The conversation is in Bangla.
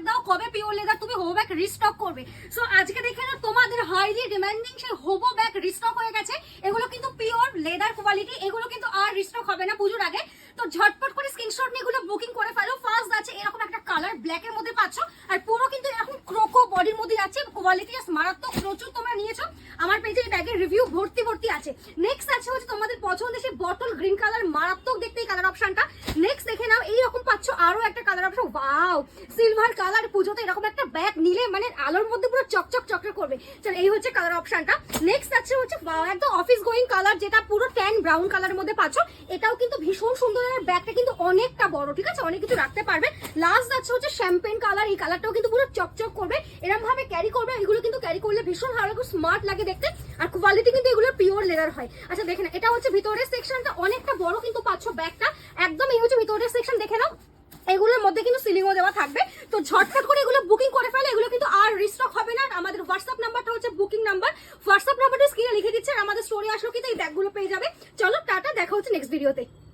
দাও কবে পিওর লেদার তুমি হোবো ব্যাগ রিস্টক করবে। সো আজকে দেখে না তোমাদের হাইলি ডিমান্ডিং সেই হোবো ব্যাগ রিস্টক হয়ে গেছে। এগুলো কিন্তু পিওর লেদার কোয়ালিটি, এগুলো কিন্তু আর রিস্টক হবে না পুজোর আগে। তো ঝটপট করে স্ক্রিনশট নিয়ে এগুলো বুকিং করে ফেলো। ফার্স্ট আছে এরকম একটা কালার ব্ল্যাক এর মধ্যে পাচ্ছ, আর পুরো কিন্তু এরকম ক্রোকো বডির মধ্যে যাচ্ছে, কোয়ালিটি মারাত্মক, প্রচুর তোমরা নিয়েছো। আমার পেজে এই ব্যাগের রিভিউ ভর্তি আছে। নেক্সট আছে হচ্ছে তোমাদের পছন্দের সেই বটল গ্রিন কালার, মারাত্মক দেখতে এই কালার অপশনটা। নেক্সট দেখে নাও এইরকম পাচ্ছ আরো একটা colour option, wow silver colour. পুজোতে এরকম একটা ব্যাগ নিলে মানে আলোর মধ্যে পুরো চকচক চকচক করবে। চল এই হচ্ছে কালার অপশনটা। নেক্সট আছে হচ্ছে একদম অফিস গোয়িং কালার, যেটা পুরো ট্যান ব্রাউন কালারের মধ্যে পাচ্ছ। এটাও কিন্তু ভীষণ সুন্দর, ব্যাগটা কিন্তু অনেকটা বড়, ঠিক আছে, অনেক কিছু রাখতে পারবে। লাস্ট আছে হচ্ছে শ্যাম্পেন কালার, এই কালারটাও কিন্তু পুরো চকচক করবে, এরকম ভাবে ক্যারি করবে। এগুলো কিন্তু ক্যারি করলে ভীষণ ভালো, স্মার্ট লাগে দেখতে, আর কোয়ালিটি কিন্তু এগুলো পিওর লেদার হয়। আচ্ছা দেখে না, এটা হচ্ছে ভিতরের সেকশনটা, অনেকটা বড় কিন্তু পাচ্ছ ব্যাগটা একদম। এই হচ্ছে ভিতরের সেকশন, দেখে নাও। এগুলোর মধ্যে কিন্তু সিলিংও দেওয়া থাকবে। তো ঝটপট করে এগুলো বুকিং করে ফেলে, এগুলো কিন্তু আর রিস্টক হবে না। আমাদের হোয়াটসঅ্যাপ নাম্বারটা হচ্ছে বুকিং নাম্বার, হোয়াটসঅ্যাপ নাম্বারটা স্ক্রিনে লিখে দিচ্ছে, আর আমাদের স্টোরি আসলো কিন্তু এই ব্যাগগুলো পেয়ে যাবে। চলো টাটা, দেখা হচ্ছে নেক্সট ভিডিওতে।